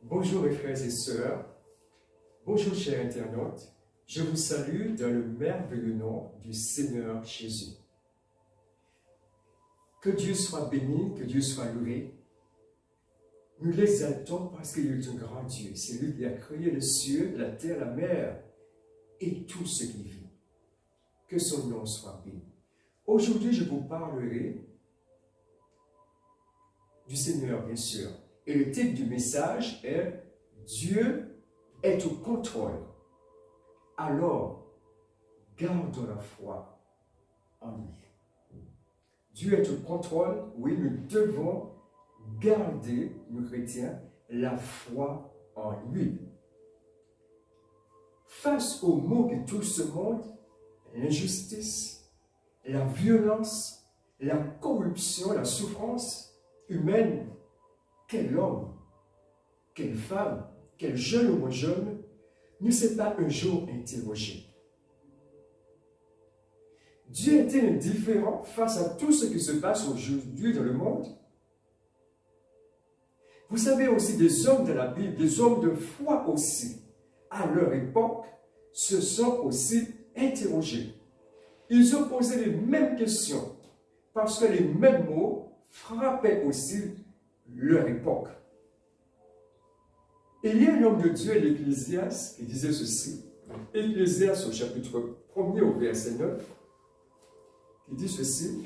Bonjour mes frères et sœurs, bonjour chers internautes, je vous salue dans le merveilleux nom du Seigneur Jésus. Que Dieu soit béni, que Dieu soit loué. Nous l'exaltons parce qu'il est un grand Dieu. C'est lui qui a créé les cieux, la terre, la mer et tout ce qui vit. Que son nom soit béni. Aujourd'hui, je vous parlerai du Seigneur, bien sûr. Et le titre du message est « Dieu est au contrôle ». Alors, gardons la foi en lui. Dieu est au contrôle, oui, nous devons garder, nous chrétiens, la foi en lui. Face aux maux qui touchent ce monde, l'injustice, la violence, la corruption, la souffrance humaine, quel homme, quelle femme, quel jeune ou moins jeune ne s'est pas un jour interrogé. Dieu est-il indifférent face à tout ce qui se passe aujourd'hui dans le monde? Vous savez aussi des hommes de la Bible, des hommes de foi aussi, à leur époque, se sont aussi interrogés. Ils ont posé les mêmes questions, parce que les mêmes mots frappaient aussi leur époque. Et il y a un homme de Dieu, l'Ecclésiaste, qui disait ceci, Ecclésiaste au chapitre 1er au verset 9, qui dit ceci,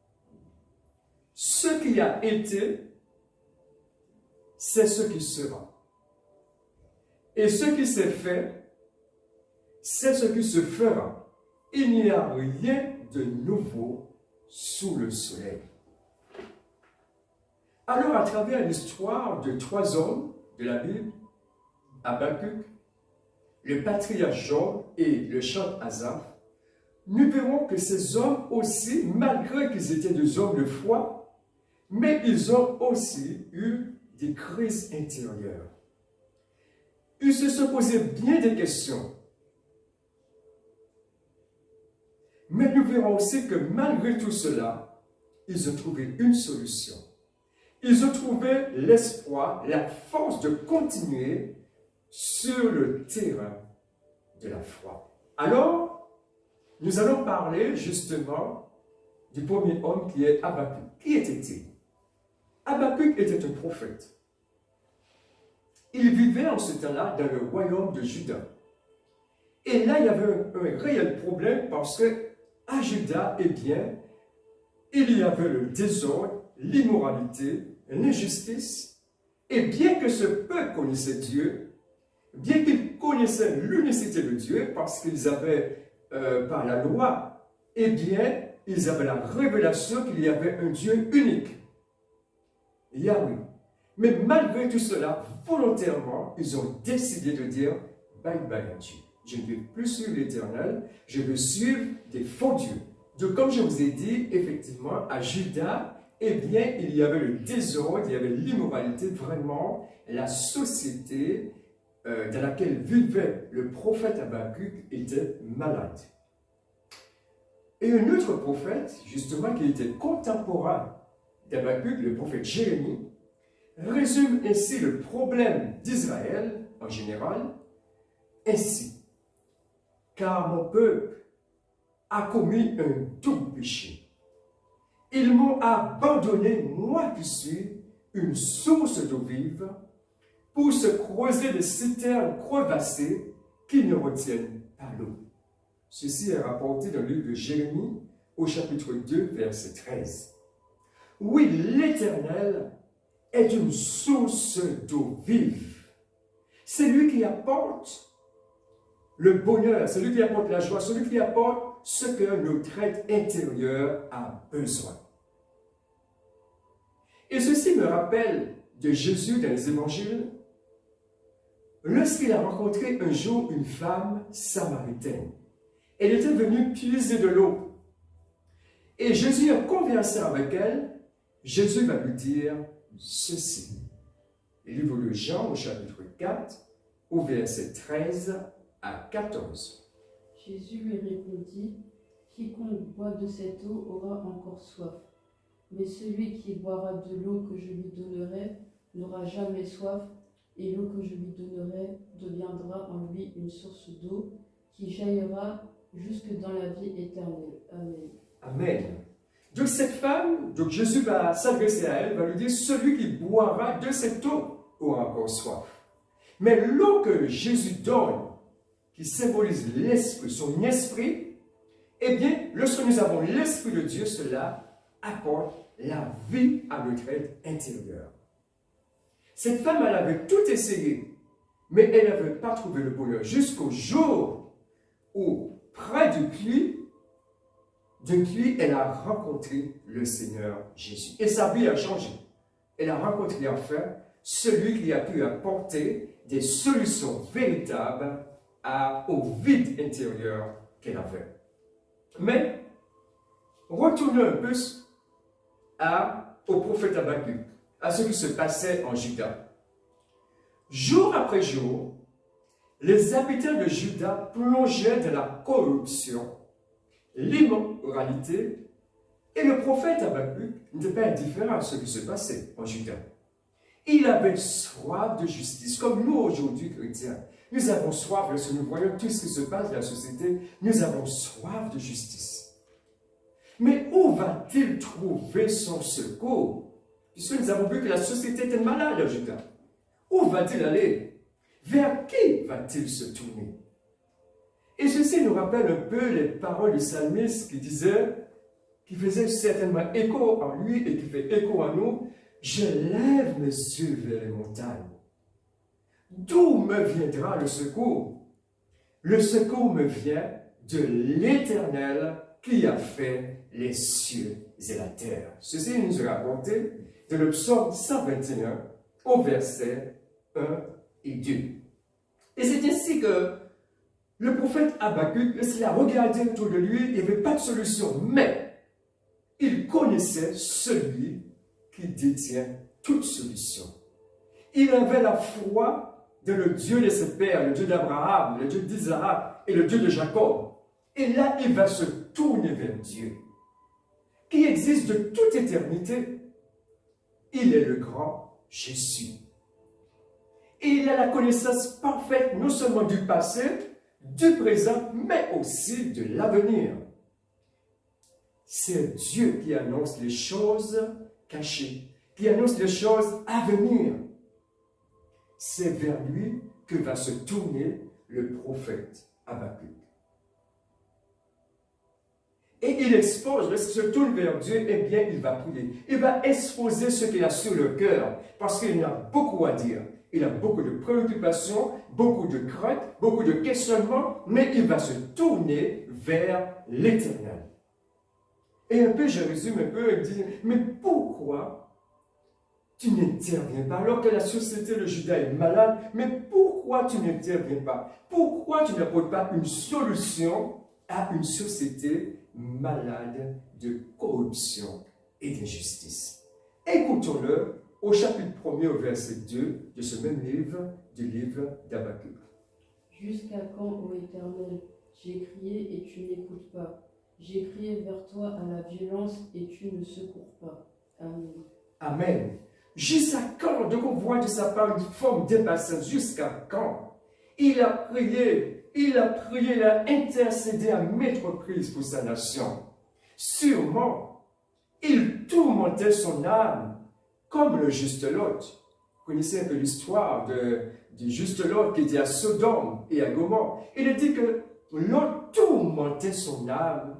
« Ce qui a été, c'est ce qui sera. Et ce qui s'est fait, c'est ce qui se fera. Il n'y a rien de nouveau sous le soleil. » Alors, à travers l'histoire de trois hommes de la Bible, Habakkuk, le patriarche Job et le chantre Asaph, nous verrons que ces hommes aussi, malgré qu'ils étaient des hommes de foi, mais ils ont aussi eu des crises intérieures. Ils se sont posés bien des questions. Mais nous verrons aussi que malgré tout cela, ils ont trouvé une solution. Ils ont trouvé l'espoir, la force de continuer sur le terrain de la foi. Alors, nous allons parler justement du premier homme qui est Habakkuk. Qui était-il? Habakkuk était un prophète. Il vivait en ce temps-là dans le royaume de Juda. Et là, il y avait un réel problème parce que à Juda, eh bien, il y avait le désordre, l'immoralité, l'injustice. Et bien que ce peuple connaissait Dieu, bien qu'ils connaissaient l'unicité de Dieu, parce qu'ils avaient, par la loi, eh bien, ils avaient la révélation qu'il y avait un Dieu unique, Yahweh. Mais malgré tout cela, volontairement, ils ont décidé de dire « bye bye à Dieu. Je ne vais plus suivre l'Éternel, je veux suivre des faux dieux. » Donc, comme je vous ai dit, effectivement, à Juda, eh bien, il y avait le désordre, il y avait l'immoralité, vraiment, la société dans laquelle vivait le prophète Habakkuk était malade. Et un autre prophète, justement, qui était contemporain d'Habakkuk, le prophète Jérémie, résume ainsi le problème d'Israël en général, ainsi. Car mon peuple a commis un double péché. Ils m'ont abandonné, moi qui suis une source d'eau vive, pour se creuser des citernes crevassées qui ne retiennent pas l'eau. Ceci est rapporté dans le livre de Jérémie au chapitre 2, verset 13. Oui, l'Éternel est une source d'eau vive. C'est lui qui apporte le bonheur, c'est lui qui apporte la joie, c'est lui qui apporte ce que notre être intérieur a besoin. Et ceci me rappelle de Jésus dans les évangiles, lorsqu'il a rencontré un jour une femme samaritaine. Elle était venue puiser de l'eau. Et Jésus, en conversant avec elle, Jésus va lui dire ceci. Le livre de Jean, au chapitre 4, au verset 13 à 14. Jésus lui répondit, « Quiconque boit de cette eau aura encore soif. Mais celui qui boira de l'eau que je lui donnerai n'aura jamais soif, et l'eau que je lui donnerai deviendra en lui une source d'eau qui jaillira jusque dans la vie éternelle. Amen. Amen. Donc cette femme, donc Jésus va s'adresser à elle, va lui dire, celui qui boira de cette eau aura encore soif. Mais l'eau que Jésus donne, qui symbolise l'esprit, son esprit, eh bien, lorsque nous avons l'esprit de Dieu, cela apporte la vie à notre être intérieur. Cette femme, elle avait tout essayé, mais elle n'avait pas trouvé le bonheur jusqu'au jour où, près du puits, elle a rencontré le Seigneur Jésus. Et sa vie a changé. Elle a rencontré enfin celui qui a pu apporter des solutions véritables au vide intérieur qu'elle avait. Mais, retournons un peu au prophète Habakkuk, à ce qui se passait en Juda. Jour après jour, les habitants de Juda plongeaient dans la corruption, l'immoralité, et le prophète Habakkuk n'était pas indifférent à ce qui se passait en Juda. Il avait soif de justice, comme nous aujourd'hui, chrétiens. Nous avons soif, lorsque nous voyons tout ce qui se passe dans la société, nous avons soif de justice. Mais où va-t-il trouver son secours? Puisque nous avons vu que la société était malade en Juda. Où va-t-il aller? Vers qui va-t-il se tourner? Et ceci nous rappelle un peu les paroles du psalmiste qui faisait certainement écho en lui et qui fait écho en nous. Je lève mes yeux vers les montagnes. D'où me viendra le secours? Le secours me vient de l'Éternel qui a fait les cieux et la terre. Ceci nous est rapporté de le psaume 121 au verset 1 et 2. Et c'est ainsi que le prophète Habakkuk, lorsqu'il a regardé autour de lui, il n'y avait pas de solution, mais il connaissait celui qui détient toute solution. Il avait la foi dans le Dieu de ses pères, le Dieu d'Abraham, le Dieu d'Isaac et le Dieu de Jacob. Et là, il va se tourner vers Dieu, qui existe de toute éternité. Il est le grand Jésus. Et il a la connaissance parfaite non seulement du passé, du présent, mais aussi de l'avenir. C'est Dieu qui annonce les choses cachées, qui annonce les choses à venir. C'est vers lui que va se tourner le prophète Habakkuk. Et il expose, lorsqu'il se tourne vers Dieu, eh bien, il va prier. Il va exposer ce qu'il a sur le cœur, parce qu'il a beaucoup à dire. Il a beaucoup de préoccupations, beaucoup de craintes, beaucoup de questionnements, mais il va se tourner vers l'Éternel. Et un peu, je résume un peu, il dit, mais pourquoi tu n'interviens pas alors que la société de Juda est malade? Mais pourquoi tu n'interviens pas? Pourquoi tu n'apportes pas une solution à une société malade de corruption et d'injustice? Écoutons-le au chapitre 1er, au verset 2 de ce même livre, du livre d'Habakkuk. Jusqu'à quand, ô Éternel, j'ai crié et tu n'écoutes pas? J'ai crié vers toi à la violence et tu ne secours pas. Amen. Amen. Jusqu'à quand? Donc on voit de sa part une forme d'impatience. Jusqu'à quand? Il a prié, il a intercédé à maintes reprises pour sa nation. Sûrement, il tourmentait son âme comme le juste Lot. Vous connaissez un peu l'histoire du juste Lot qui était à Sodome et à Gomorrhe. Il a dit que Lot tourmentait son âme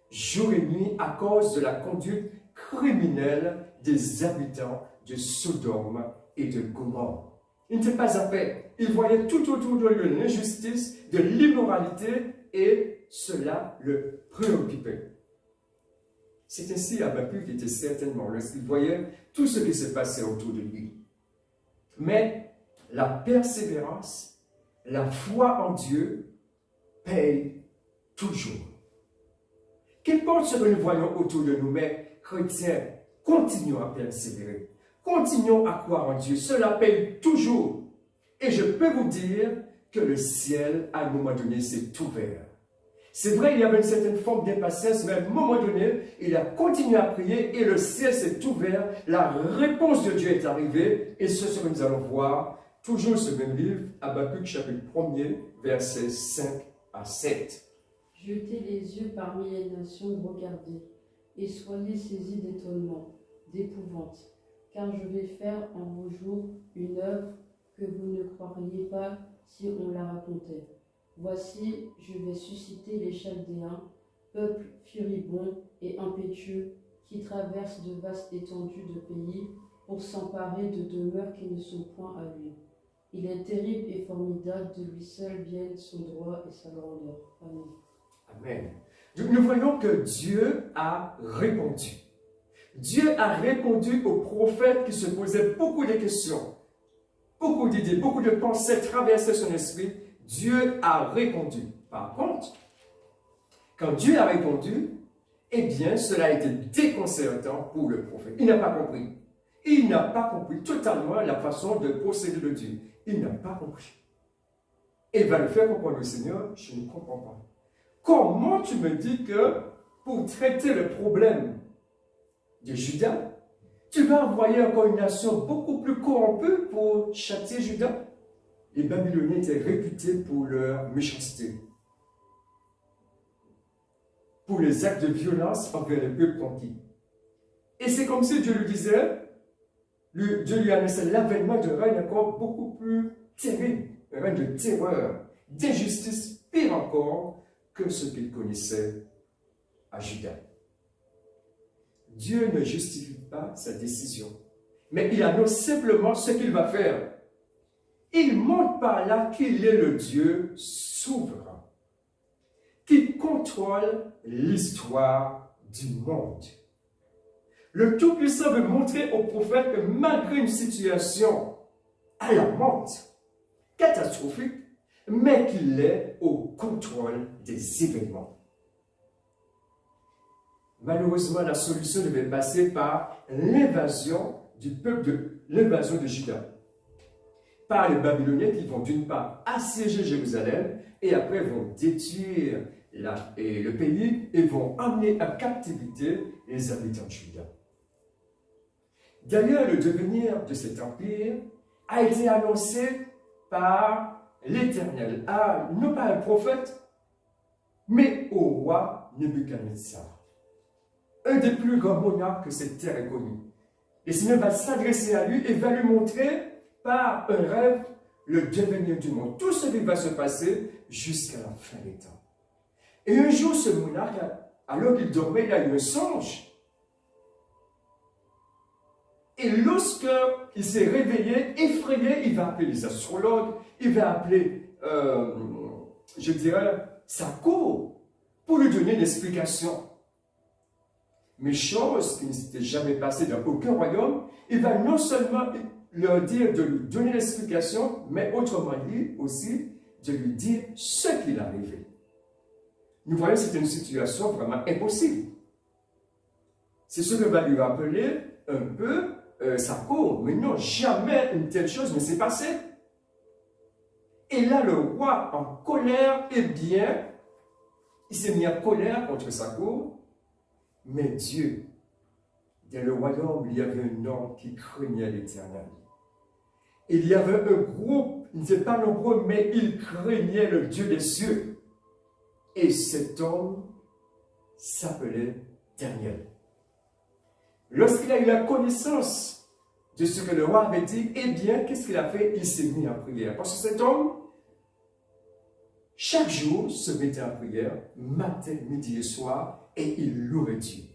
jour et nuit à cause de la conduite criminelle des habitants de Sodome et de Gomorrhe. Il n'était pas à paix. Il voyait tout autour de lui l'injustice, de l'immoralité, et cela le préoccupait. C'est ainsi Habakkuk était certainement lorsqu'il voyait tout ce qui se passait autour de lui. Mais la persévérance, la foi en Dieu paye toujours. Qu'importe ce que nous voyons autour de nous, mais chrétiens, continuons à persévérer. Continuons à croire en Dieu. Cela paye toujours. Et je peux vous dire que le ciel, à un moment donné, s'est ouvert. C'est vrai, il y avait une certaine forme d'impatience, mais à un moment donné, il a continué à prier et le ciel s'est ouvert. La réponse de Dieu est arrivée. Et c'est ce que nous allons voir, toujours ce même livre, Habakkuk chapitre 1er, versets 5 à 7. Jetez les yeux parmi les nations, regardez, et soyez saisis d'étonnement, d'épouvante, car je vais faire en vos jours une œuvre que vous ne croiriez pas si on la racontait. Voici, je vais susciter les Chaldéens, peuple furibond et impétueux, qui traverse de vastes étendues de pays pour s'emparer de demeures qui ne sont point à lui. Il est terrible et formidable, de lui seul viennent son droit et sa grandeur. Amen. Amen. Donc nous voyons que Dieu a répondu. Dieu a répondu aux prophètes qui se posaient beaucoup de questions, beaucoup d'idées, beaucoup de pensées traversaient son esprit. Dieu a répondu. Par contre, quand Dieu a répondu, eh bien, cela a été déconcertant pour le prophète. Il n'a pas compris. Il n'a pas compris totalement la façon de procéder de Dieu. Il n'a pas compris. Et il va le faire comprendre au Seigneur, je ne comprends pas. Comment tu me dis que pour traiter le problème de Juda, tu vas envoyer encore une nation beaucoup plus corrompue pour châtier Juda? Les Babyloniens étaient réputés pour leur méchanceté, pour les actes de violence envers les peuples conquis. Et c'est comme si Dieu lui disait, Dieu lui annonçait l'avènement d'un règne encore beaucoup plus terrible, un règne de terreur, d'injustice, pire encore que ce qu'il connaissait à Juda. Dieu ne justifie pas sa décision, mais il annonce simplement ce qu'il va faire. Il montre par là qu'il est le Dieu souverain, qui contrôle l'histoire du monde. Le Tout-Puissant veut montrer au prophète que malgré une situation alarmante, catastrophique, mais qu'il est au contrôle des événements. Malheureusement, la solution devait passer par l'invasion du peuple, l'invasion de Juda, par les Babyloniens qui vont d'une part assiéger Jérusalem et après vont détruire le pays et vont emmener en captivité les habitants de Juda. D'ailleurs, le devenir de cet empire a été annoncé par l'Éternel, non pas un prophète, mais au roi Nebuchadnezzar, un des plus grands monarques que cette terre ait connu. Le Seigneur va s'adresser à lui et va lui montrer par un rêve le devenir du monde, tout ce qui va se passer jusqu'à la fin des temps. Et un jour, ce monarque, alors qu'il dormait, il a eu un songe. Et lorsqu'il s'est réveillé, effrayé, il va appeler les astrologues, il va appeler, je dirais, sa cour, pour lui donner une explication. Mais chose qui ne s'était jamais passée dans aucun royaume, il va non seulement leur dire de lui donner l'explication, mais autrement dit aussi, de lui dire ce qu'il a rêvé. Nous voyons que c'est une situation vraiment impossible. C'est ce que va lui rappeler un peu sa cour. Mais non, jamais une telle chose ne s'est passée. Et là, le roi, en colère, eh bien, il s'est mis en colère contre sa cour. Mais Dieu, dans le royaume, il y avait un homme qui craignait l'Éternel. Il y avait un groupe, ils n'étaient pas nombreux, mais ils craignaient le Dieu des cieux. Et cet homme s'appelait Daniel. Lorsqu'il a eu la connaissance de ce que le roi avait dit, eh bien, qu'est-ce qu'il a fait? Il s'est mis en prière. Parce que cet homme, chaque jour, se mettait en prière, matin, midi et soir, et il louait Dieu.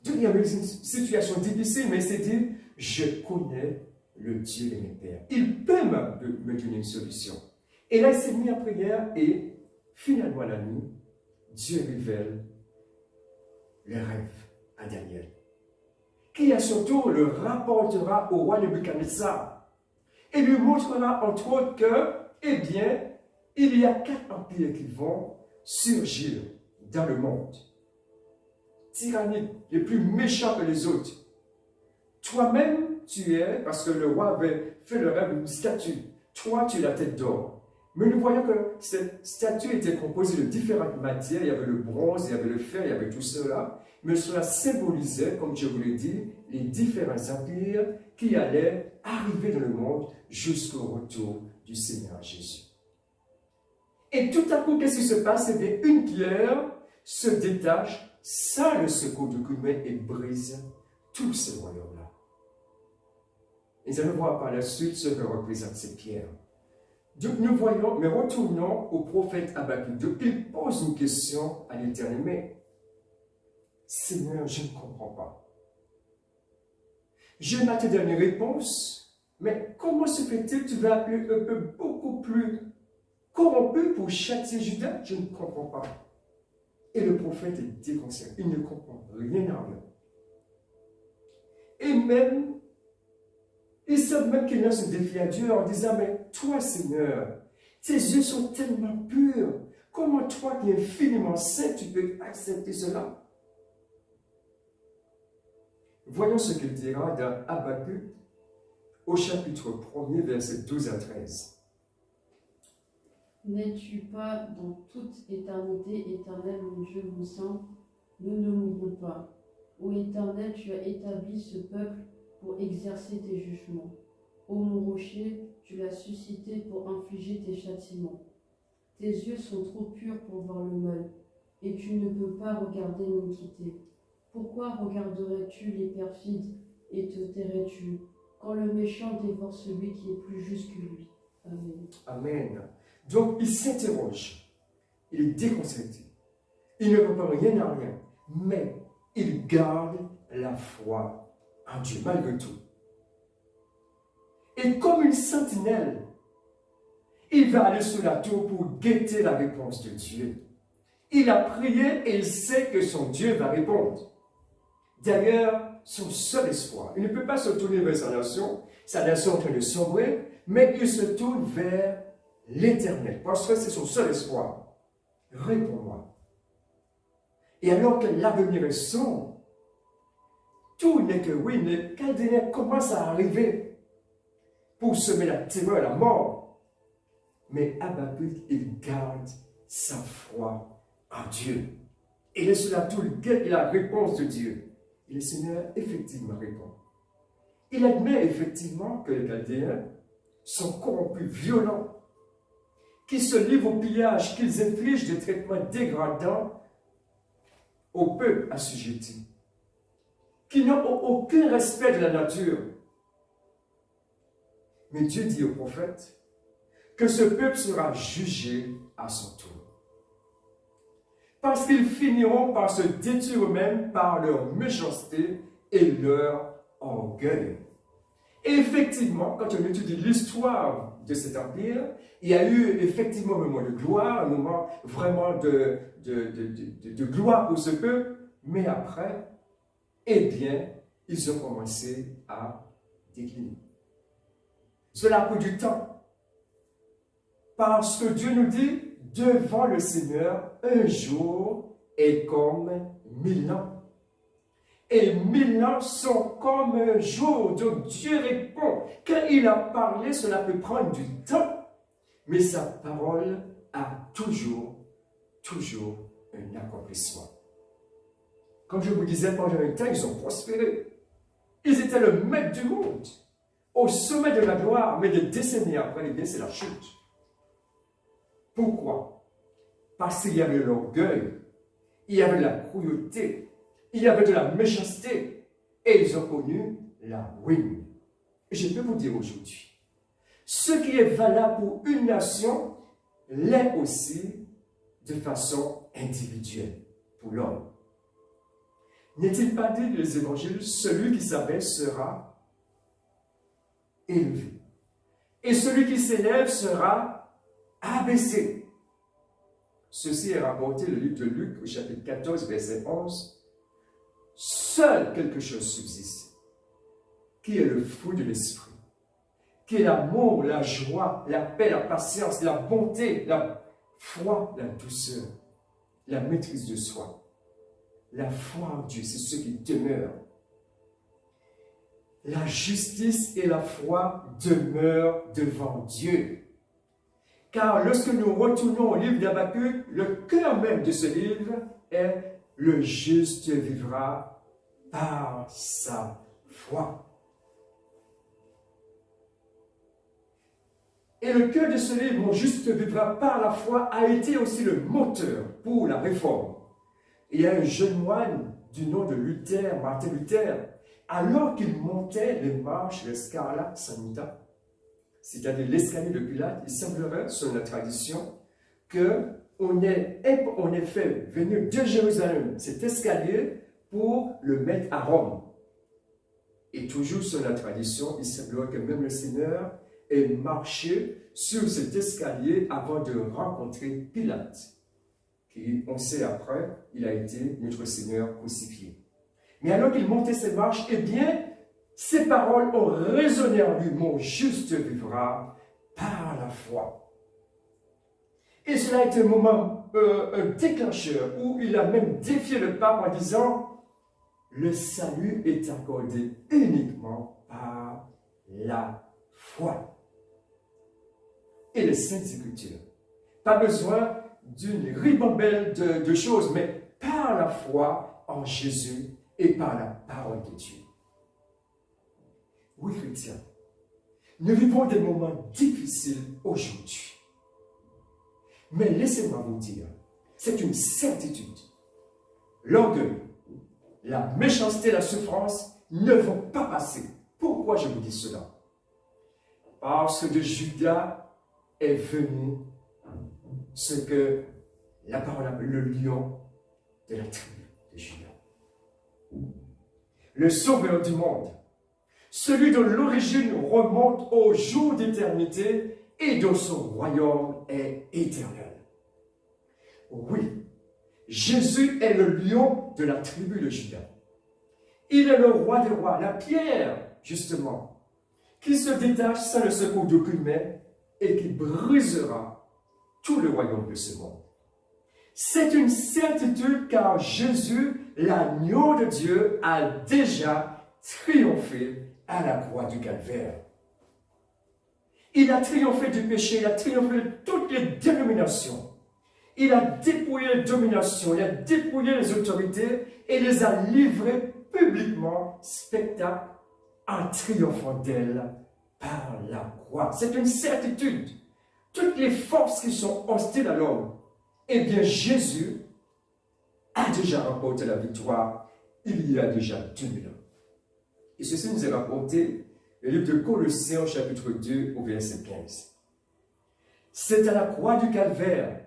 Donc, il y avait une situation difficile, mais il s'est dit, je connais le Dieu de mes pères. Il peut me donner une solution. Et là, il s'est mis en prière, et finalement, la nuit, Dieu révèle le rêve à Daniel, qui à son tour le rapportera au roi Nebuchadnezzar et lui montrera entre autres que, eh bien, il y a 4 empires qui vont surgir dans le monde. Tyranniques, les plus méchants que les autres. Toi-même, tu es, parce que le roi avait fait le rêve d'une statue, toi, tu es la tête d'or. Mais nous voyons que cette statue était composée de différentes matières. Il y avait le bronze, il y avait le fer, il y avait tout cela. Mais cela symbolisait, comme je vous l'ai dit, les différents empires qui allaient arriver dans le monde jusqu'au retour du Seigneur Jésus. Et tout à coup, qu'est-ce qui se passe? Eh bien, une pierre se détache sans le secours du coup de main et brise tout ce royaume-là. Et nous allons voir par la suite ce que représentent ces pierres. Donc nous voyons, mais retournons au prophète Habakkuk. Donc il pose une question à l'Éternel, mais Seigneur, je ne comprends pas. Je m'attendais à une réponse, mais comment se fait-il que tu vas appeler un peuple beaucoup plus corrompu pour châtier Juda? Je ne comprends pas. Et le prophète est déconcerté, il ne comprend rien à rien. Et même, il semble même qu'il lance un défi à Dieu en disant, mais toi Seigneur, tes yeux sont tellement purs, comment toi qui es infiniment saint, tu peux accepter cela? Voyons ce qu'il dira dans Habakkuk au chapitre 1er, versets 12 à 13. N'es-tu pas dans toute éternité, Éternel, mon Dieu mon saint? Nous ne mourrons pas. Ô Éternel, tu as établi ce peuple pour exercer tes jugements. Ô mon rocher, tu l'as suscité pour infliger tes châtiments. Tes yeux sont trop purs pour voir le mal, et tu ne peux pas regarder l'iniquité. Pourquoi regarderais-tu les perfides et te tairais-tu, quand le méchant dévore celui qui est plus juste que lui? Amen. Amen. Donc il s'interroge, il est déconcerté, il ne comprend rien à rien, mais il garde la foi en Dieu malgré tout. Et comme une sentinelle, il va aller sur la tour pour guetter la réponse de Dieu. Il a prié et il sait que son Dieu va répondre. D'ailleurs, son seul espoir, il ne peut pas se tourner vers sa nation est en train de sombrer, mais il se tourne vers l'Éternel, parce que c'est son seul espoir. Réponds-moi. Et alors que l'avenir est sombre, tout n'est que oui, les Chaldéens commencent à arriver pour semer la terreur et la mort. Mais Habakkuk, il garde sa foi en Dieu. Et il sur la tour, il guette la réponse de Dieu. Et le Seigneur, effectivement, répond. Il admet effectivement que les Chaldéens sont corrompus, violents, qui se livrent au pillage, qu'ils infligent des traitements dégradants au peuple assujetti, qui n'ont aucun respect de la nature. Mais Dieu dit au prophète que ce peuple sera jugé à son tour. Parce qu'ils finiront par se détruire eux-mêmes par leur méchanceté et leur orgueil. Et effectivement, quand on étudie l'histoire de cet empire, il y a eu effectivement un moment de gloire, un moment vraiment de gloire pour ce peuple, mais après, eh bien, ils ont commencé à décliner. Cela a pris du temps, parce que Dieu nous dit, devant le Seigneur, un jour est comme 1000 ans. Et 1000 ans sont comme un jour. Donc Dieu répond. Quand il a parlé, cela peut prendre du temps. Mais sa parole a toujours un accomplissement. Comme je vous disais, pendant un temps, ils ont prospéré. Ils étaient le maître du monde, au sommet de la gloire, mais des décennies après, eh bien, c'est la chute. Pourquoi? Parce qu'il y avait l'orgueil, il y avait la cruauté, il y avait de la méchanceté, et ils ont connu la ruine. Et je peux vous dire aujourd'hui, ce qui est valable pour une nation l'est aussi de façon individuelle pour l'homme. N'est-il pas dit dans les évangiles, celui qui s'abaisse sera élevé, et celui qui s'élève sera abaissé. Ceci est rapporté dans le livre de Luc au chapitre 14, verset 11. Seul quelque chose subsiste, qui est le fruit de l'esprit, qui est l'amour, la joie, la paix, la patience, la bonté, la foi, la douceur, la maîtrise de soi. La foi en Dieu, c'est ce qui demeure. La justice et la foi demeurent devant Dieu. Car lorsque nous retournons au livre d'Habakkuk, le cœur même de ce livre est « Le juste vivra par sa foi ». Et le cœur de ce livre, « Mon juste vivra par la foi », a été aussi le moteur pour la réforme. Il y a un jeune moine du nom de Luther, Martin Luther, alors qu'il montait les marches de Scala Sancta, c'est-à-dire l'escalier de Pilate, il semblerait, selon la tradition, qu'on ait fait venir de Jérusalem cet escalier pour le mettre à Rome. Et toujours selon la tradition, il semblerait que même le Seigneur ait marché sur cet escalier avant de rencontrer Pilate, qui, on sait après, il a été notre Seigneur crucifié. Mais alors qu'il montait ces marches, eh bien, ces paroles ont résonné en lui. « Mon juste vivra par la foi ». Et cela a été un moment, un déclencheur, où il a même défié le pape en disant « Le salut est accordé uniquement par la foi ». Et les Saintes Écritures. Pas besoin d'une ribambelle de choses, mais par la foi en Jésus et par la parole de Dieu. Oui, chrétiens, nous vivons des moments difficiles aujourd'hui. Mais laissez-moi vous dire, c'est une certitude. L'orgueil, la méchanceté, la souffrance ne vont pas passer. Pourquoi je vous dis cela? Parce que de Judas est venu ce que la parole appelle le lion de la tribu de Judas. Le sauveur du monde, celui dont l'origine remonte au jour d'éternité et dont son royaume est éternel. Oui, Jésus est le lion de la tribu de Judas. Il est le roi des rois, la pierre, justement, qui se détache sans le secours d'aucune main et qui brisera tout le royaume de ce monde. C'est une certitude car Jésus, l'agneau de Dieu, a déjà triomphé à la croix du calvaire. Il a triomphé du péché, il a triomphé de toutes les dénominations. Il a dépouillé les dominations, il a dépouillé les autorités et les a livrées publiquement, spectacle, en triomphant d'elles par la croix. C'est une certitude. Toutes les forces qui sont hostiles à l'homme, eh bien Jésus a déjà remporté la victoire il y a déjà 2000 ans. Et ceci nous est rapporté le livre de Colossiens, chapitre 2, au verset 15. C'est à la croix du calvaire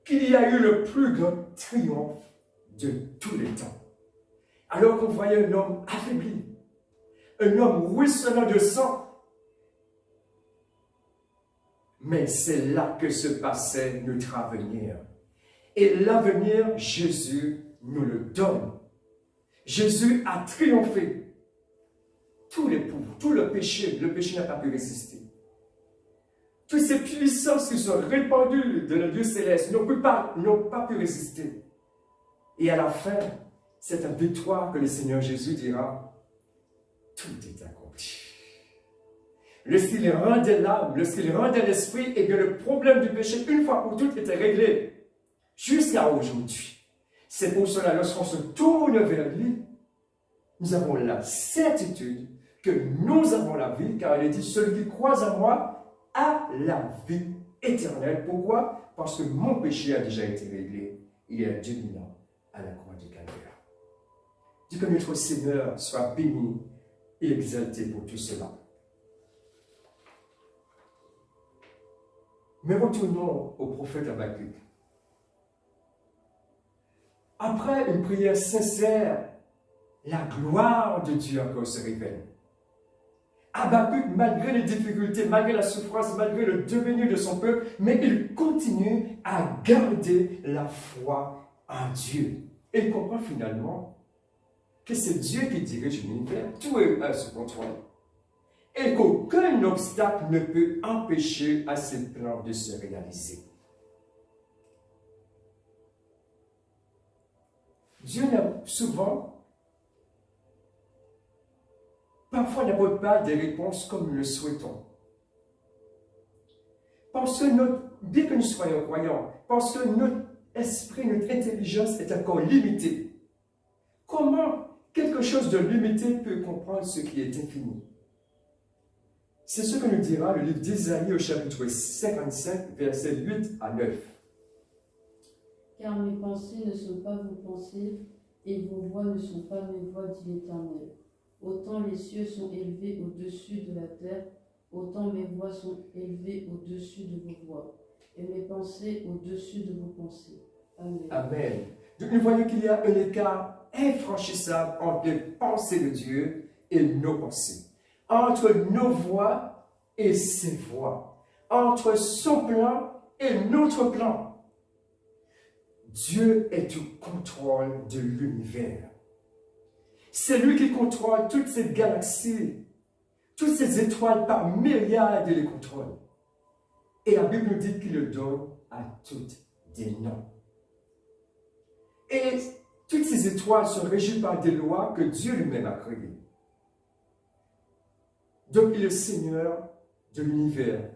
qu'il y a eu le plus grand triomphe de tous les temps. Alors qu'on voyait un homme affaibli, un homme ruisselant de sang. Mais c'est là que se passait notre avenir. Et l'avenir, Jésus nous le donne. Jésus a triomphé. Tout le péché n'a pas pu résister. Toutes ces puissances qui sont répandues de le Dieu céleste n'ont pas pu résister. Et à la fin, c'est une victoire que le Seigneur Jésus dira, tout est accompli. Lorsqu'il rendait l'âme, lorsqu'il rendait l'esprit, et que le problème du péché, une fois pour toutes, était réglé. Jusqu'à aujourd'hui. C'est pour cela, lorsqu'on se tourne vers lui, nous avons la certitude que nous avons la vie, car il est dit, celui qui croit en moi a la vie éternelle. Pourquoi? Parce que mon péché a déjà été réglé il y a 2000 ans à la croix du calvaire. Dis que notre Seigneur soit béni et exalté pour tout cela. Mais retournons au prophète Habakkuk. Après une prière sincère, la gloire de Dieu encore se révèle. Habakkuk, malgré les difficultés, malgré la souffrance, malgré le devenir de son peuple, mais il continue à garder la foi en Dieu. Et il comprend finalement que c'est Dieu qui dirige l'univers, tout est à son contrôle. Et qu'aucun obstacle ne peut empêcher à ses plans de se réaliser. Dieu n'a souvent, parfois n'apporte pas des réponses comme nous le souhaitons. Parce que bien que nous soyons croyants, parce que notre esprit, notre intelligence est encore limitée, comment quelque chose de limité peut comprendre ce qui est infini? C'est ce que nous dira le livre d'Ésaïe au chapitre 55, versets 8 à 9. Car mes pensées ne sont pas vos pensées, et vos voix ne sont pas mes voix, dit l'Éternel. Autant les cieux sont élevés au-dessus de la terre, autant mes voix sont élevées au-dessus de vos voix, et mes pensées au-dessus de vos pensées. Amen. Amen. Donc nous voyons qu'il y a un écart infranchissable entre les pensées de Dieu et nos pensées. Entre nos voix et ses voix. Entre son plan et notre plan. Dieu est au contrôle de l'univers. C'est lui qui contrôle toutes ces galaxies, toutes ces étoiles par milliards, il les contrôle. Et la Bible nous dit qu'il le donne à toutes des noms. Et toutes ces étoiles sont régies par des lois que Dieu lui-même a créées. Donc il est le Seigneur de l'univers.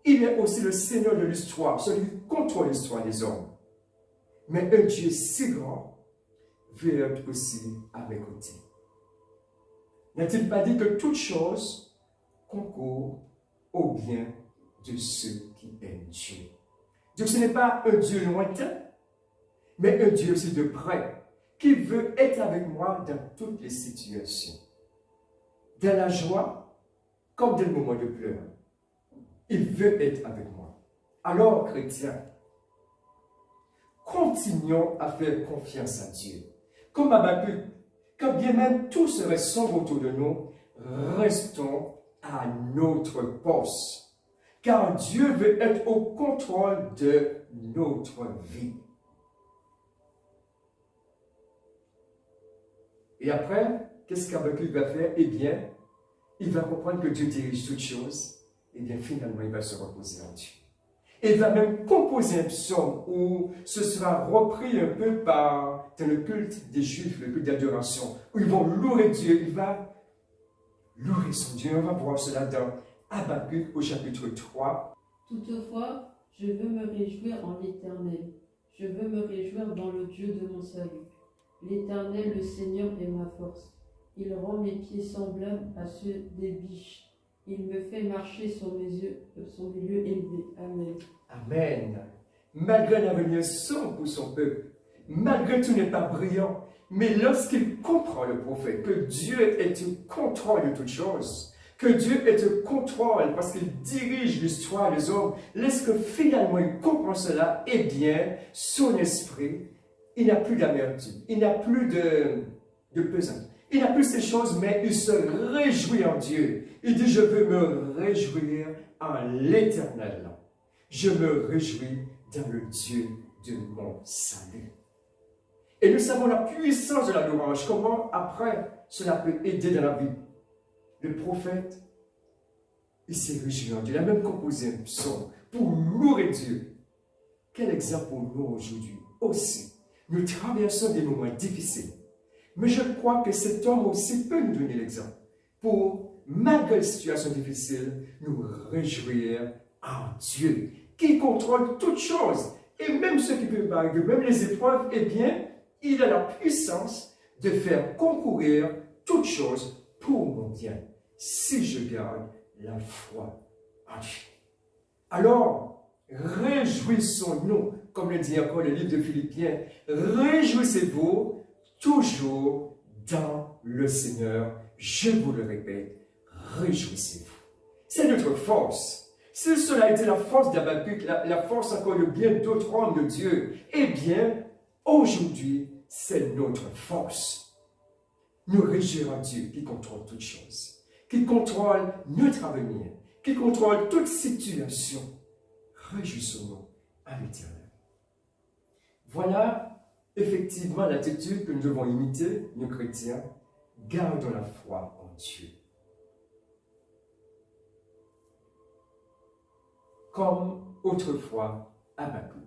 Il est aussi le Seigneur de l'histoire, celui qui contrôle l'histoire des hommes. Mais un Dieu si grand veut être aussi à mes côtés. N'a-t-il pas dit que toute chose concourt au bien de ceux qui aiment Dieu? Donc ce n'est pas un Dieu lointain, mais un Dieu aussi de près, qui veut être avec moi dans toutes les situations. Dans la joie, comme dans le moment de pleurs. Il veut être avec moi. Alors, chrétiens, continuons à faire confiance à Dieu. Comme Habakkuk, quand bien même tout serait sombre autour de nous, restons à notre poste. Car Dieu veut être au contrôle de notre vie. Et après, qu'est-ce qu'Habakkuk va faire? Eh bien, il va comprendre que Dieu dirige toutes choses. Et bien, finalement, il va se reposer en Dieu. Et il va même composer un psaume où ce sera repris un peu dans le culte des Juifs, le culte d'adoration, où ils vont louer Dieu. Il va louer son Dieu. On va voir cela dans Habakkuk au chapitre 3. Toutefois, je veux me réjouir en l'Éternel. Je veux me réjouir dans le Dieu de mon salut. L'Éternel, le Seigneur, est ma force. Il rend mes pieds semblables à ceux des biches. Il me fait marcher sur mes lieux élevés. Amen. Amen. Malgré l'avenir sombre pour son peuple, malgré tout n'est pas brillant, mais lorsqu'il comprend le prophète que Dieu est au contrôle de toutes choses, que Dieu est au contrôle parce qu'il dirige l'histoire des hommes, lorsque finalement il comprend cela, eh bien, son esprit, il n'a plus d'amertume, il n'a plus de pesant. Il n'a plus ces choses, mais il se réjouit en Dieu. Il dit, je veux me réjouir en l'Éternel. Je me réjouis dans le Dieu de mon salut. Et nous savons la puissance de la louange. Comment après cela peut aider dans la vie. Le prophète, il s'est réjoui en Dieu. Il a même composé un psaume pour louer Dieu. Quel exemple pour nous aujourd'hui aussi. Nous traversons des moments difficiles. Mais je crois que cet homme aussi peut nous donner l'exemple pour, malgré les situations difficiles, nous réjouir en Dieu, qui contrôle toutes choses. Et même ce qui peut arriver, même les épreuves, eh bien, il a la puissance de faire concourir toutes choses pour mon bien, si je garde la foi en Dieu. Alors, réjouissons-nous, comme le dit encore le livre de Philippiens, réjouissez-vous toujours dans le Seigneur. Je vous le répète, réjouissez-vous. C'est notre force. Si cela a été la force d'Habakkuk, la force encore de bien d'autres hommes de Dieu, eh bien, aujourd'hui, c'est notre force. Nous réjouir en Dieu qui contrôle toutes choses, qui contrôle notre avenir, qui contrôle toute situation. Réjouissons-nous à l'Éternel. Voilà effectivement l'attitude que nous devons imiter, nous chrétiens. Gardons la foi en Dieu. Comme autrefois Habakkuk.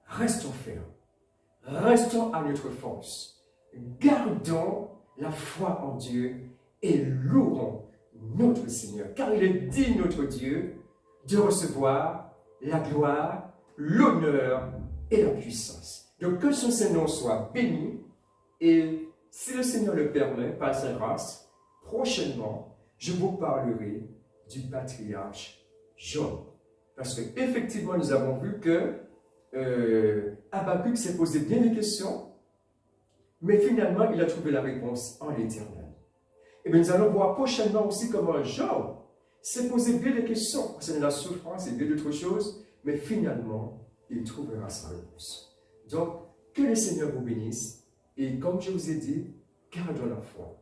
Restons fermes. Restons à notre force. Gardons la foi en Dieu et louons notre Seigneur. Car il est dit, notre Dieu, de recevoir la gloire, l'honneur et la puissance. Donc que son Seigneur soit béni et si le Seigneur le permet, par sa grâce, prochainement, je vous parlerai du patriarche Job. Parce qu'effectivement, nous avons vu que Habakkuk s'est posé bien des questions, mais finalement, il a trouvé la réponse en l'Éternel. Et bien, nous allons voir prochainement aussi comment Job s'est posé bien des questions concernant la souffrance et bien d'autres choses, mais finalement, il trouvera sa réponse. Donc, que le Seigneur vous bénisse, et comme je vous ai dit, gardons la foi.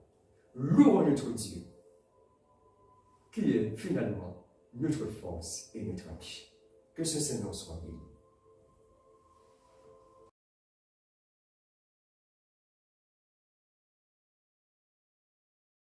Louons notre Dieu, qui est finalement notre force et notre appui. Que ce Seigneur soit béni.